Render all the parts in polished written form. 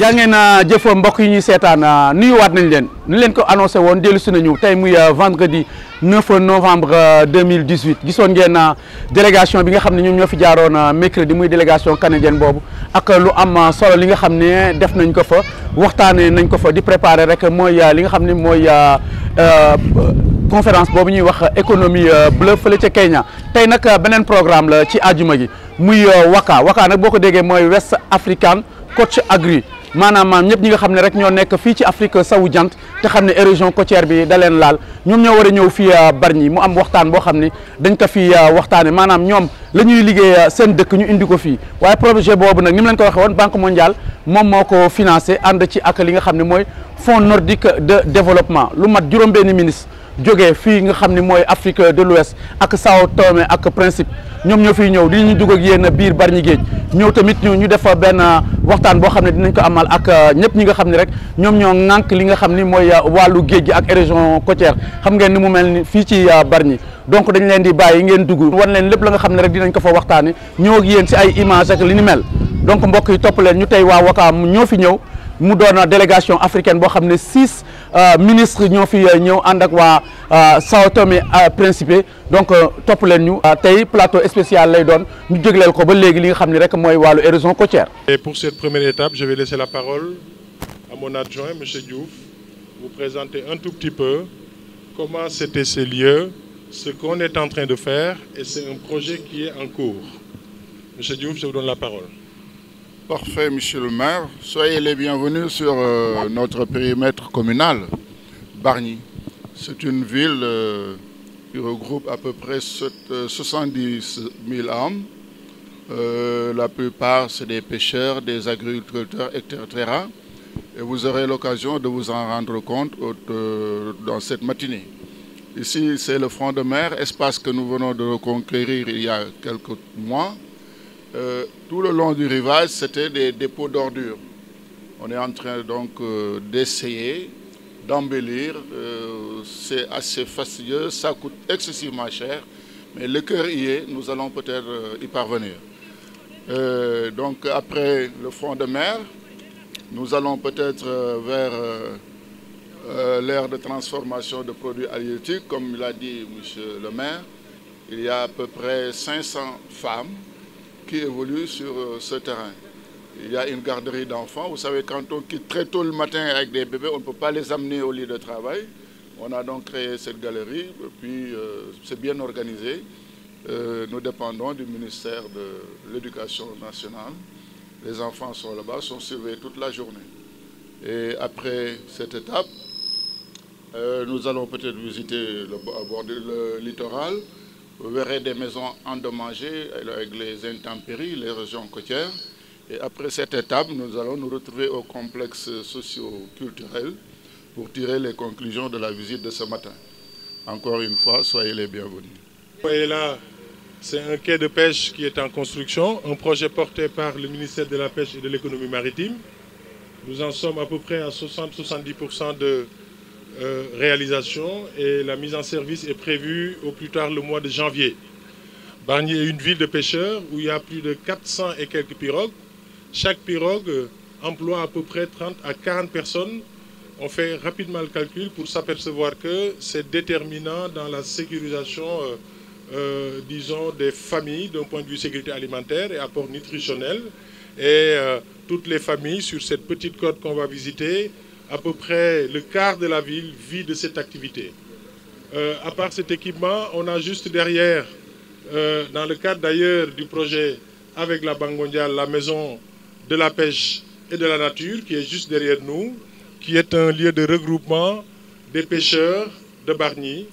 jaa ngeen jëf mbokk yi ñuy seetaan nuyuwaat nañ leen ni leen ko annoncé woon dellu si nañu tey muy vendredi 9 novembre 2018 gisoon ngeen délégation bi nga xam ne ñoom ñoo fi jaaroon mercredi muy délégation canadienne boobu ak lu am solo li nga xam ne def nañ ko fa waxtaanee nañ ko fa di préparer rek mooy li nga xam ne mooy conférence boobu ñuy wax économie bleue fële ca Kenya tey nag beneen programme la ci àjjuma gi muy waka nag boo ko déggee mooy West African Coach Agri maanaam ñëpp ñi nga xam ne rek ñoo nekk fii ci Afrique sowu jant te xam ne érosion côtière bi da leen laal ñoom ñoo war a ñëw fii Bargny mu am waxtaan boo xam ne dañ ko fi waxtaane maanaam ñoom la ñuy liggéey seen dëkk ñu indi ko fii waaye projet boobu nag ni mu leen ko waxee woon Banque mondiale moom moo ko financé ànd ci ak li nga xam ne mooy Fonds nordique de développement lu mat juróom-benni ministre jógee fii nga xam ne mooy Afrique de l'Ouest ak Sao Tomé ak Principe ñoom ñoo fiy ñëw di ñu dugg ak yéen biir Bargny géej ñëw tamit ñu def benn waxtaan boo xam ne dinañ ko amal ak ñëpp ñi nga xam ne rek ñoom ñoo ŋànk li nga xam ni mooy wàllu géej gi ak érosion côtière xam ngeen ni mu mel ni fii ci Bargny donc dañ leen di bàyyi ngeen dugg wan leen lépp la nga xam ne rek dinañ ko fa waxtaane ñëw ak yéen si ay image ak li ni mel donc mbokk yi topp leen ñu tey waa Wakaam ñoo fi ñëw mu doon délégation africaine boo xam ne 6 ministres ñoo fi ñëw ànd ak waa Sao Tomé Principe donc topp leen ñu tey plateau spécial lay doon ñu jégleel ko ba léegi li nga xam ne rek mooy wàllu érosion côtière. Et pour cette première étape, je vais laisser la parole à mon adjoint, M. Diouf, vous présenter un tout petit peu comment c'était ces lieux, ce qu'on est en train de faire, et c'est un projet qui est en cours. M. Diouf, je vous donne la parole. Parfait, monsieur le maire. Soyez les bienvenus sur notre périmètre communal, Bargny. C'est une ville qui regroupe à peu près 70 000 âmes. La plupart, c'est des pêcheurs, des agriculteurs, etc. Et vous aurez l'occasion de vous en rendre compte dans cette matinée. Ici, c'est le front de mer, espace que nous venons de reconquérir il y a quelques mois. Tout le long du rivage, c'était des dépôts d'ordures. On est en train donc d'essayer d'embellir. C'est assez fastidieux, ça coûte excessivement cher, mais le cœur y est, nous allons peut-être y parvenir. Donc après le front de mer, nous allons peut-être vers l'ère de transformation de produits halieutiques. Comme l'a dit monsieur le maire, il y a à peu près 500 femmes qui évoluent sur ce terrain. Il y a une garderie d'enfants. Vous savez, quand on quitte très tôt le matin avec des bébés, on ne peut pas les amener au lieu de travail. On a donc créé cette galerie, et puis c'est bien organisé. Nous dépendons du ministère de l'Éducation nationale. Les enfants sont là-bas, sont surveillés toute la journée. Et après cette étape, nous allons peut-être visiter le littoral. Vous verrez des maisons endommagées avec les intempéries, les régions côtières. Et après cette étape, nous allons nous retrouver au complexe socio-culturel pour tirer les conclusions de la visite de ce matin. Encore une fois, soyez les bienvenus. Vous voyez là, c'est un quai de pêche qui est en construction, un projet porté par le ministère de la Pêche et de l'Économie maritime. Nous en sommes à peu près à 60-70% de réalisation et la mise en service est prévue au plus tard le mois de janvier. Bargny est une ville de pêcheurs où il y a plus de 400 et quelques pirogues. Chaque pirogue emploie à peu près 30 à 40 personnes. On fait rapidement le calcul pour s'apercevoir que c'est déterminant dans la sécurisation disons, des familles d'un point de vue sécurité alimentaire et apport nutritionnel. Et toutes les familles sur cette petite côte qu'on va visiter, à peu près le quart de la ville vit de cette activité. À part cet équipement, on a juste derrière, dans le cadre d'ailleurs du projet avec la Banque mondiale, la maison de la pêche et de la nature qui est juste derrière nous, qui est un lieu de regroupement des pêcheurs de Bargny.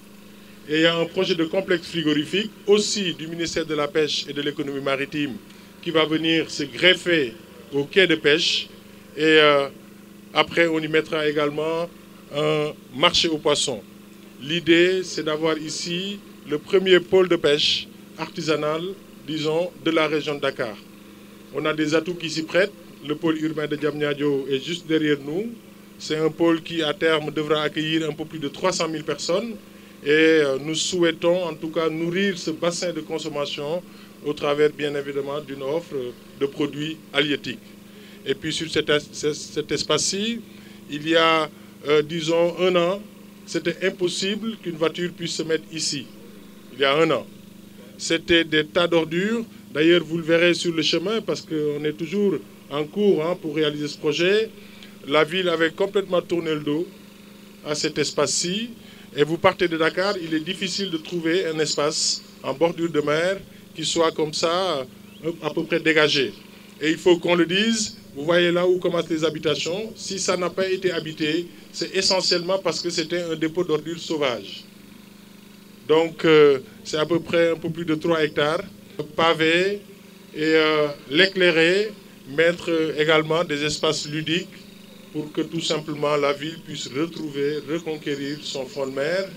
Et il y a un projet de complexe frigorifique aussi du ministère de la Pêche et de l'Économie maritime qui va venir se greffer au quai de pêche. Et après, on y mettra également un marché aux poissons. L'idée, c'est d'avoir ici le premier pôle de pêche artisanal, disons, de la région de Dakar. On a des atouts qui s'y prêtent. Le pôle urbain de Diamniadio est juste derrière nous. C'est un pôle qui, à terme, devra accueillir un peu plus de 300 000 personnes. Et nous souhaitons, en tout cas, nourrir ce bassin de consommation au travers, bien évidemment, d'une offre de produits halieutiques. Et puis sur cet espace-ci, il y a, disons, 1 an, c'était impossible qu'une voiture puisse se mettre ici, il y a 1 an. C'était des tas d'ordures. D'ailleurs, vous le verrez sur le chemin, parce qu'on est toujours en cours pour réaliser ce projet. La ville avait complètement tourné le dos à cet espace-ci. Et vous partez de Dakar, il est difficile de trouver un espace en bordure de mer qui soit comme ça, à peu près dégagé. Et il faut qu'on le dise, vous voyez là où commencent les habitations. Si ça n'a pas été habité, c'est essentiellement parce que c'était un dépôt d'ordures sauvage. Donc, c'est à peu près un peu plus de 3 hectares. Pavé et l'éclairer, mettre également des espaces ludiques pour que tout simplement la ville puisse retrouver, reconquérir son front de mer.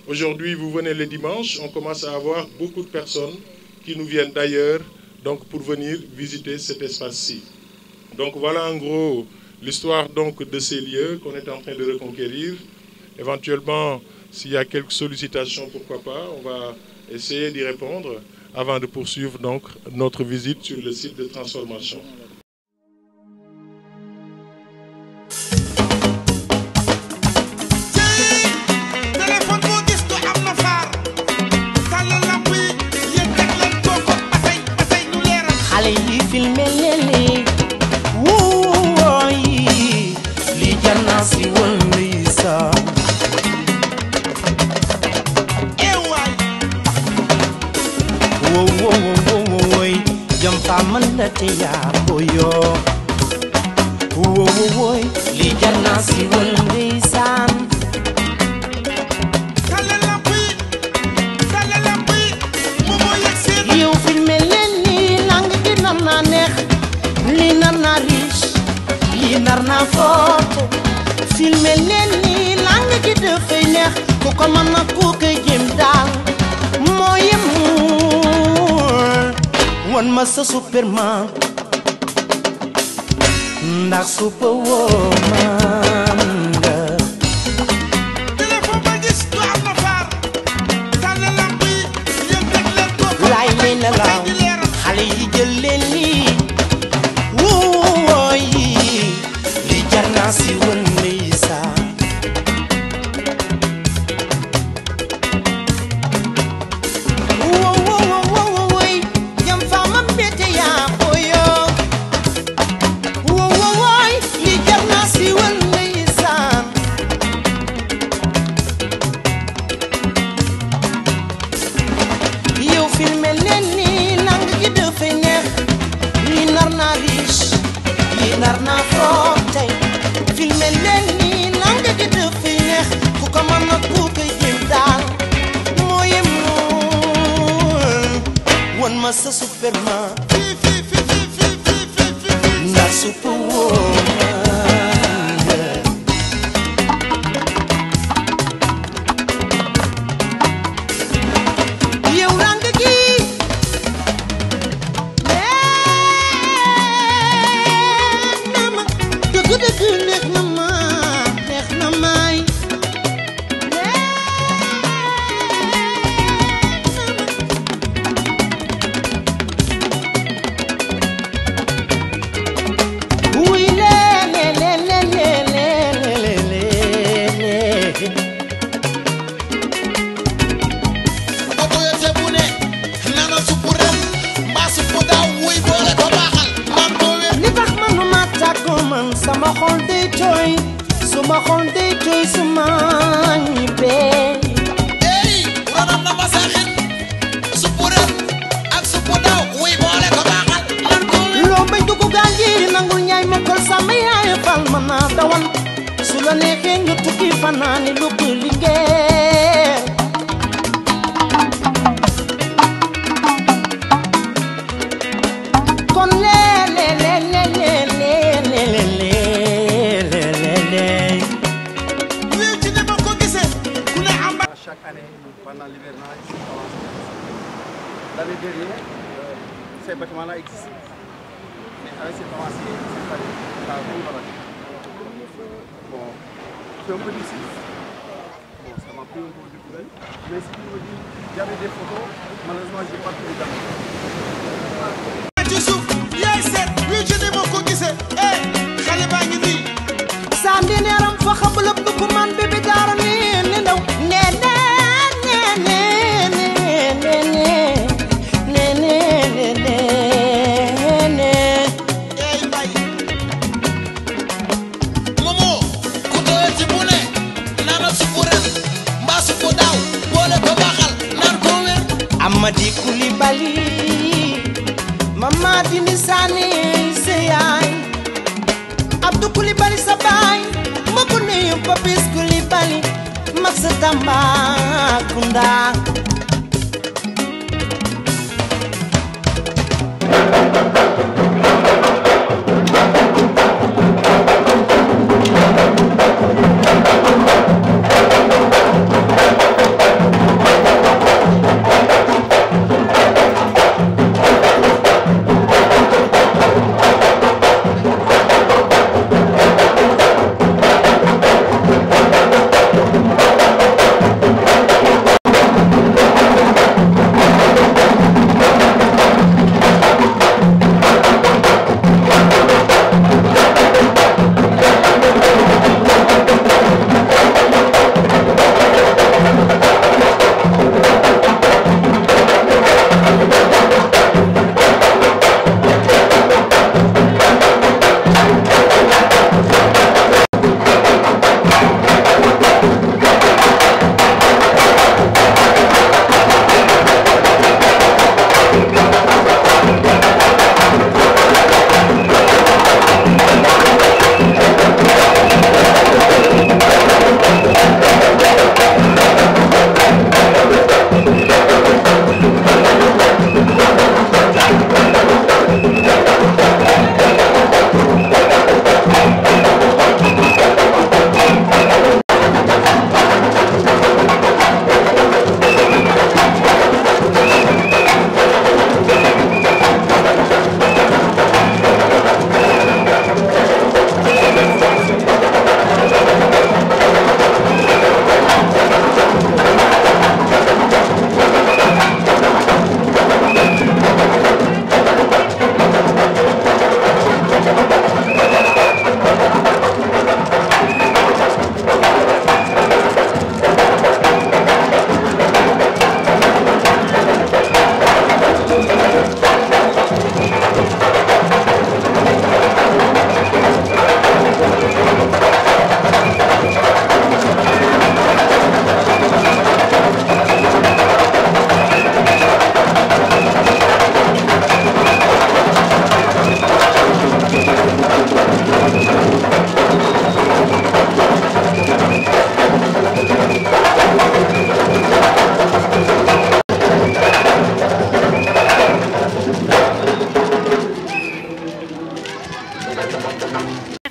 Aujourd'hui, vous venez le dimanche, on commence à avoir beaucoup de personnes qui nous viennent d'ailleurs donc pour venir visiter cet espace-ci. Donc voilà en gros l'histoire donc de ces lieux qu'on est en train de reconquérir. Éventuellement, s'il y a quelques sollicitations, pourquoi pas, on va essayer d'y répondre avant de poursuivre donc notre visite sur le site de transformation. Superman, ndax superwoman nga. Téléphone ba gis du am na faar. Tànn lamp yi yéen teg leen ko. laay leen la laaw xale yi jël leen lii. wooy li jar naa si woon ndeysaan. Masa Superman, na superwoman. Yow lang gi, nama, dëgg neex na ma, neex na may. Sama xol day tooy suma xol day tooy suma ñibbee. Ey ronam na ma saxin suppu ren ak suppu daw wuy boole ko baaxal. loo bañ dugg gaal gi nangul ñaay mekkal sama yaay fal ma naa dawal su la neexee nga tukki fanaani lu ko liggéey. kon chaque année, pendant l'hivernage, l'année dernière, ces bâtiments-là existaient. Mais avec cette avancée, cette année, ça a beaucoup avancé. Bon, c'est un peu difficile. Bon, ça m'a pris un peu de problème. Mais ce qui me dit, j'avais des photos, malheureusement, je n'ai pas pu les garder. Mamadi Koulibaly Mamadi Nisane sa yaay Abdou Koulibaly sa baay ma ko nuyu Papis Koulibaly mag sa Tambacounda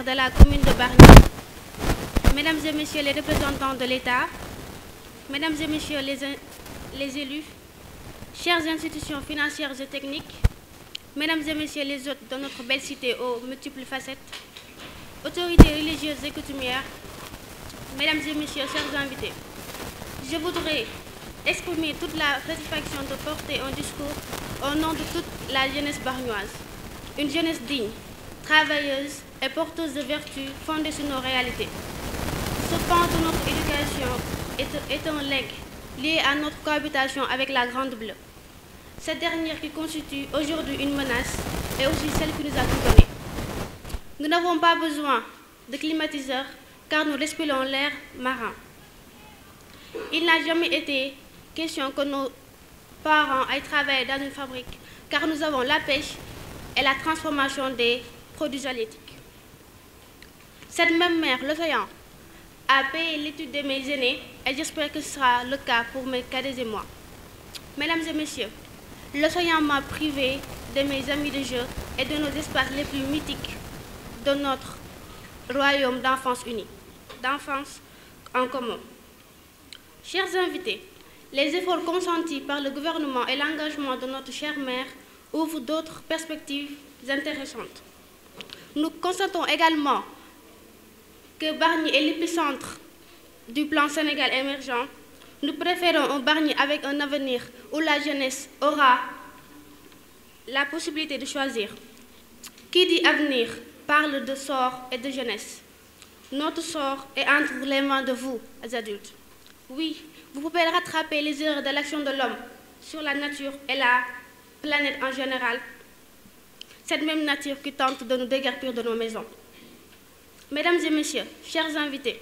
de la commune de Bargny, Mesdames et Messieurs les représentants de l'État, Mesdames et Messieurs les élus, chères institutions financières et techniques, Mesdames et Messieurs les hôtes de notre belle cité aux multiples facettes, autorités religieuses et coutumières, Mesdames et Messieurs, chers invités, je voudrais exprimer toute la satisfaction de porter un discours au nom de toute la jeunesse bargnoise, une jeunesse digne, travailleuse et porteuse de vertus fondées sur nos réalités. Ce pan de notre éducation est un legs lié à notre cohabitation avec la Grande Bleue. Cette dernière qui constitue aujourd'hui une menace est aussi celle qui nous a tout donné. Nous n'avons pas besoin de climatiseurs car nous respirons l'air marin. Il n'a jamais été question que nos parents aillent travailler dans une fabrique car nous avons la pêche et la transformation des produits halieutiques. Cette même mer, l'océan, a payé l'étude de mes aînés et j'espère que ce sera le cas pour mes cadets et moi. Mesdames et messieurs, l'océan m'a privé de mes amis de jeu et de nos espaces les plus mythiques de notre royaume d'enfance unie, d'enfance en commun. Chers invités, les efforts consentis par le gouvernement et l'engagement de notre chère mère ouvrent d'autres perspectives intéressantes. Nous constatons également que Bargny est l'épicentre du plan Sénégal émergent. Nous préférons un Bargny avec un avenir où la jeunesse aura la possibilité de choisir. Qui dit avenir parle de sort et de jeunesse. Notre sort est entre les mains de vous, les adultes. Oui, vous pouvez rattraper les erreurs de l'action de l'homme sur la nature et la planète en général. Cette même nature qui tente de nous déguerpir de nos maisons. Mesdames et messieurs, chers invités,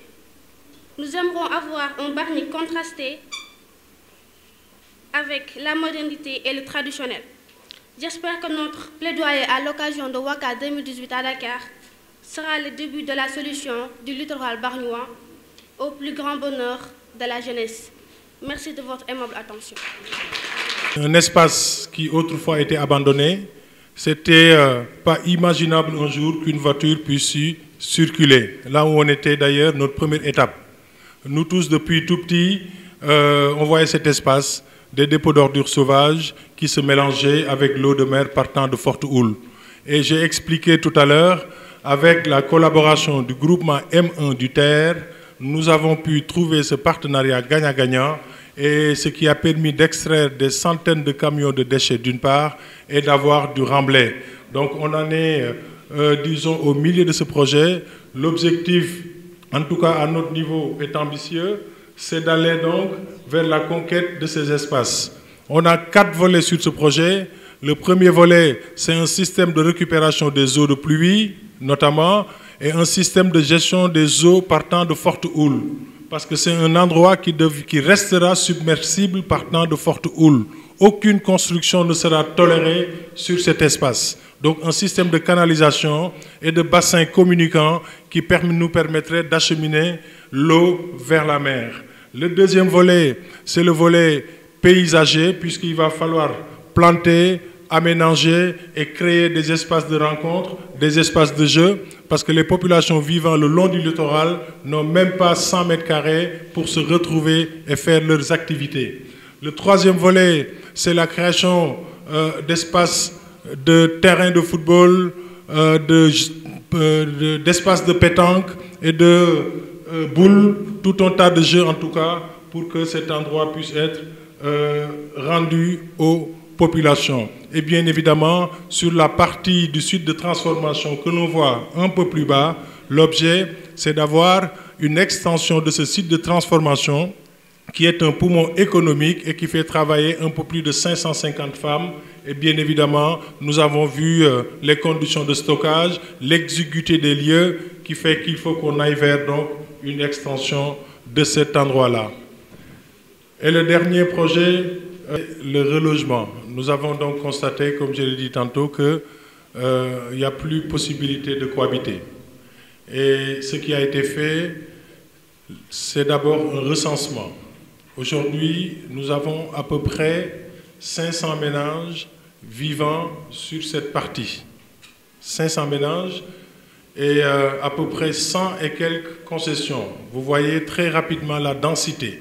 nous aimerons avoir un Bargny contrasté avec la modernité et le traditionnel. J'espère que notre plaidoyer à l'occasion de Waka 2018 à Dakar sera le début de la solution du littoral bargnois au plus grand bonheur de la jeunesse. Merci de votre aimable attention. Un espace qui autrefois était abandonné, c'était pas imaginable un jour qu'une voiture puisse y circuler. Là où on était d'ailleurs, notre première étape. Nous tous, depuis tout petit, on voyait cet espace, des dépôts d'ordures sauvages qui se mélangeaient avec l'eau de mer partant de Forte Houle. Et j'ai expliqué tout à l'heure, avec la collaboration du groupement M1 du Terre, nous avons pu trouver ce partenariat gagnant-gagnant, et ce qui a permis d'extraire des centaines de camions de déchets d'une part et d'avoir du remblai. Donc on en est, disons, au milieu de ce projet. L'objectif, en tout cas à notre niveau, est ambitieux, c'est d'aller donc vers la conquête de ces espaces. On a 4 volets sur ce projet. Le premier volet, c'est un système de récupération des eaux de pluie, notamment, et un système de gestion des eaux partant de Forte Houle. Parce que c'est un endroit qui restera submersible partant de Forte Houle. Aucune construction ne sera tolérée sur cet espace. Donc un système de canalisation et de bassins communicants qui nous permettrait d'acheminer l'eau vers la mer. Le deuxième volet, c'est le volet paysager, puisqu'il va falloir planter, aménager et créer des espaces de rencontre, des espaces de jeu, parce que les populations vivant le long du littoral n'ont même pas 100 mètres carrés pour se retrouver et faire leurs activités. Le troisième volet, c'est la création d'espaces de terrains de football, d'espaces de pétanque et de boules, tout un tas de jeux en tout cas, pour que cet endroit puisse être rendu aux population. Et bien évidemment, sur la partie du site de transformation que l'on voit un peu plus bas, l'objet, c'est d'avoir une extension de ce site de transformation qui est un poumon économique et qui fait travailler un peu plus de 550 femmes. Et bien évidemment, nous avons vu les conditions de stockage, l'exiguïté des lieux qui fait qu'il faut qu'on aille vers donc une extension de cet endroit-là. Et le dernier projet, le relogement. Nous avons donc constaté, comme je l'ai dit tantôt, qu'il n'y a plus possibilité de cohabiter. Et ce qui a été fait, c'est d'abord un recensement. Aujourd'hui, nous avons à peu près 500 ménages vivant sur cette partie. 500 ménages et à peu près 100 et quelques concessions. Vous voyez très rapidement la densité.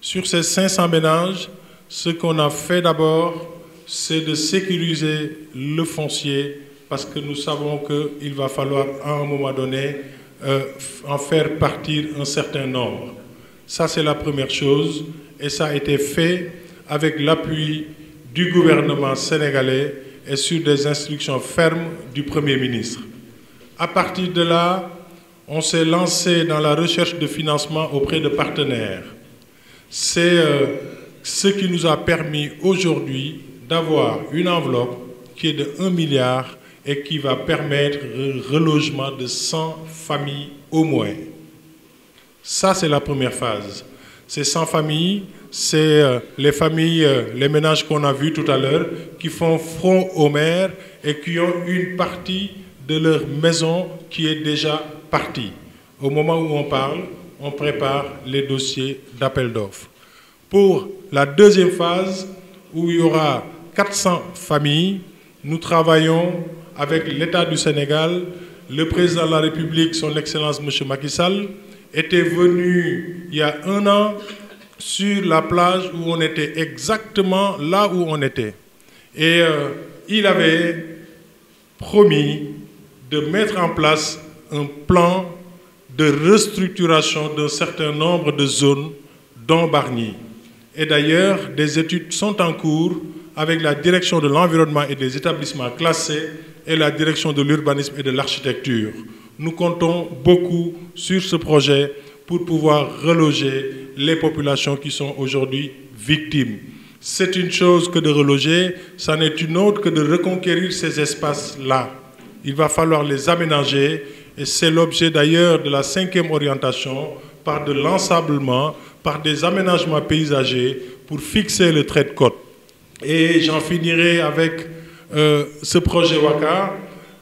Sur ces 500 ménages, ce qu'on a fait d'abord, c'est de sécuriser le foncier parce que nous savons qu'il va falloir à un moment donné en faire partir un certain nombre. Ça, c'est la première chose et ça a été fait avec l'appui du gouvernement sénégalais et sur des instructions fermes du Premier ministre. À partir de là, on s'est lancé dans la recherche de financement auprès de partenaires. C'est ce qui nous a permis aujourd'hui d'avoir une enveloppe qui est de 1 milliard et qui va permettre le relogement de 100 familles au moins. Ça, c'est la première phase. Ces 100 familles, c'est les familles, les ménages qu'on a vus tout à l'heure, qui font front aux mers et qui ont une partie de leur maison qui est déjà partie. Au moment où on parle, on prépare les dossiers d'appel d'offres. Pour la deuxième phase, où il y aura 400 familles, nous travaillons avec l'État du Sénégal. Le président de la République, son Excellence M. Macky Sall, était venu il y a 1 an sur la plage où on était exactement là où on était. Et il avait promis de mettre en place un plan de restructuration d'un certain nombre de zones, dont Bargny. Et d'ailleurs, des études sont en cours avec la direction de l'environnement et des établissements classés et la direction de l'urbanisme et de l'architecture. Nous comptons beaucoup sur ce projet pour pouvoir reloger les populations qui sont aujourd'hui victimes. C'est une chose que de reloger, ça n'est une autre que de reconquérir ces espaces-là. Il va falloir les aménager et c'est l'objet d'ailleurs de la 5e orientation par de l'ensablement, par des aménagements paysagers pour fixer le trait de côte. Et j'en finirai avec ce projet WACA,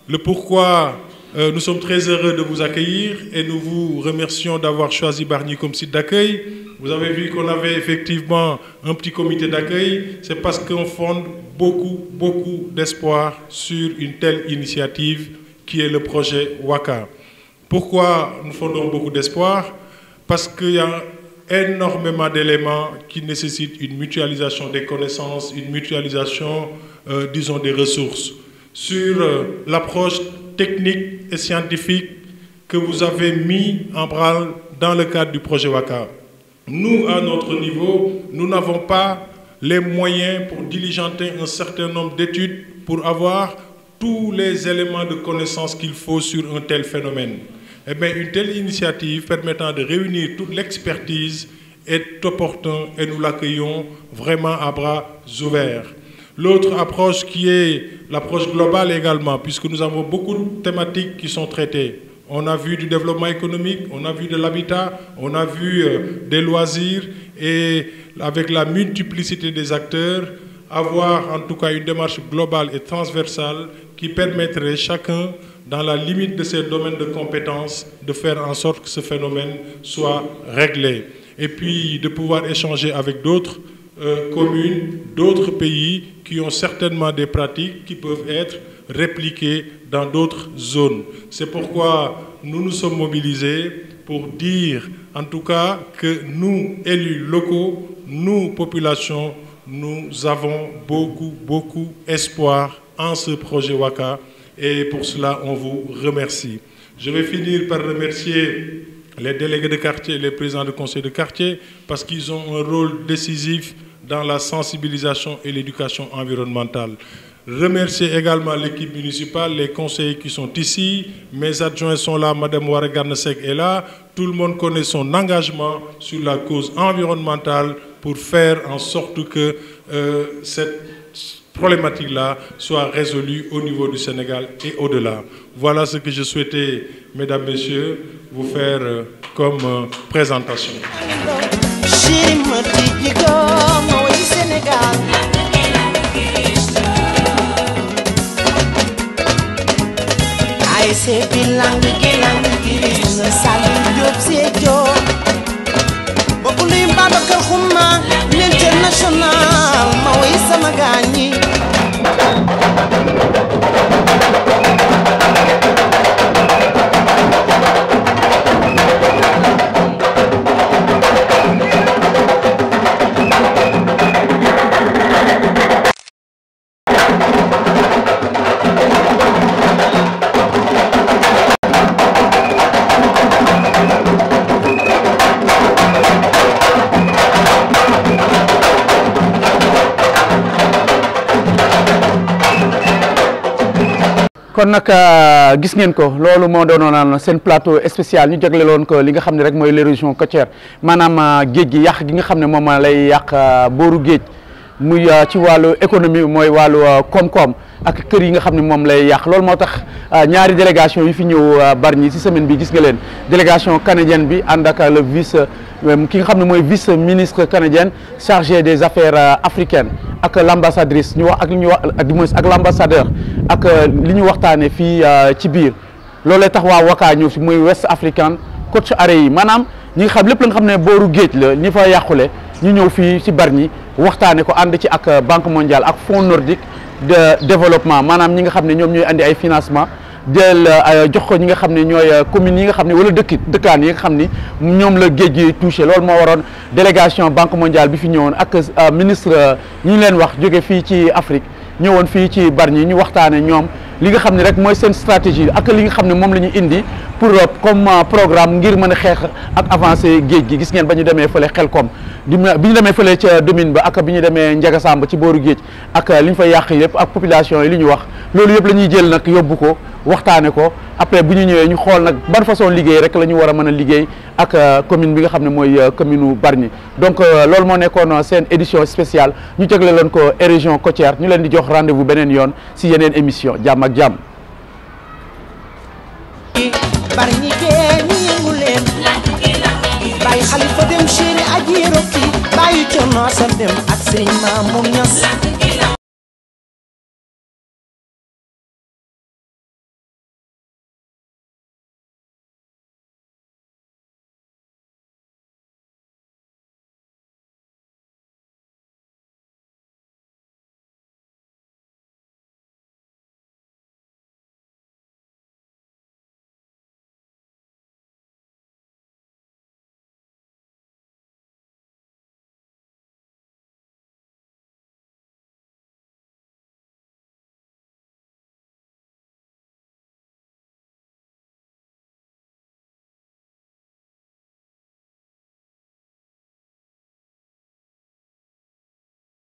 le pourquoi nous sommes très heureux de vous accueillir et nous vous remercions d'avoir choisi Bargny comme site d'accueil. Vous avez vu qu'on avait effectivement un petit comité d'accueil, c'est parce qu'on fonde beaucoup d'espoir sur une telle initiative qui est le projet WACA. Pourquoi nous fondons beaucoup d'espoir? Parce qu'il y a énormément d'éléments qui nécessitent une mutualisation des connaissances, une mutualisation, disons, des ressources. Sur l'approche technique et scientifique que vous avez mis en branle dans le cadre du projet WACA. Nous, à notre niveau, nous n'avons pas les moyens pour diligenter un certain nombre d'études pour avoir tous les éléments de connaissance qu'il faut sur un tel phénomène. Eh bien, une telle initiative permettant de réunir toute l'expertise est opportune et nous l'accueillons vraiment à bras ouverts. L'autre approche qui est l'approche globale également, puisque nous avons beaucoup de thématiques qui sont traitées. On a vu du développement économique, on a vu de l'habitat, on a vu des loisirs et avec la multiplicité des acteurs, avoir en tout cas une démarche globale et transversale qui permettrait chacun, dans la limite de ses domaines de compétences, de faire en sorte que ce phénomène soit réglé. Et puis de pouvoir échanger avec d'autres communes, d'autres pays qui ont certainement des pratiques qui peuvent être répliquées dans d'autres zones. C'est pourquoi nous nous sommes mobilisés pour dire en tout cas que nous, élus locaux, nous, populations, nous avons beaucoup espoir en ce projet WACA et pour cela on vous remercie. Je vais finir par remercier les délégués de quartier et les présidents de conseil de quartier parce qu'ils ont un rôle décisif dans la sensibilisation et l'éducation environnementale. Remercier également l'équipe municipale, les conseillers qui sont ici, mes adjoints sont là, Madame Ouaragarnesek est là, tout le monde connaît son engagement sur la cause environnementale pour faire en sorte que cette problématique-là soit résolue au niveau du Sénégal et au-delà. Voilà ce que je souhaitais, mesdames, messieurs, vous faire comme présentation. L'international ma way sama gañi kon nag gis ngeen ko loolu moo doonoon seen plateau spécial ñu jagleeloon ko li nga xam ne rek mooy les régions côtières maanaam géej gi yàq gi nga xam ne moom lay yàq booru géej muy ci wàllu économie mooy wàllu koom-koom ak kër yi nga xam ne moom lay yàq loolu moo tax ñaari délégation yi fi ñëw Bargny ci semaine bi gis nga leen délégation canadienne bi ànd ak le vice ki nga xam ne mooy vice ministre canadienne chargé des affaires africaines ak l'ambassadrice ñu wax ak li ñu wax ak l'ambassadeur ak li ñu waxtaanee fii ci biir loolee tax waa WACA ñëw fi muy West African Coast Area yi maanaam ñi nga xam lépp la nga xam ne booru géej la ñi fa yàqule ñu ñëw fii ci Bargny waxtaane ko ànd ci ak Banque mondiale ak Fonds nordique de développement maanaam ñi nga xam ne ñoom ñooy andi ay financement del jox ko ñi nga xam ne ñooy communes yi nga xam ne wala dëkkaan yi nga xam ni ñoom la géej gi touché loolu moo waroon délégation Banque mondiale bi fi ñëwoon ak ministre ñi leen wax jóge fii ci Afrique ñëwoon fii ci Bargny ñu waxtaane ñoom li nga xam ne rek mooy seen stratégie ak li nga xam ne moom la ñu indi pour comme programme ngir mën a xeex ak avancé géej gi gis ngeen ba ñu demee fële Xelkom bi ñu demee fële ca domine ba ak bi ñu demee Njagasamb ci booru géej ak li ñu fa yàq yëpp ak population yi li ñu wax loolu yëpp la ñuy jël nag yóbbu ko waxtaane ko après bu ñu ñëwee ñu xool nag ban façon liggéey rek la ñu war a mën a liggéey ak commune bi nga xam ne mooy commune Bargny donc loolu moo nekkoon seen édition spéciale ñu jagleeloon ko région côtière ñu leen di jox rendez-vous beneen yoon si yeneen émission jàmm ak jàmm. Bargny ke ñi yëngu leen bàyyi Xalifa dem chéri aji rokki bàyyi noo sa dem ak sëñ Mamour Niass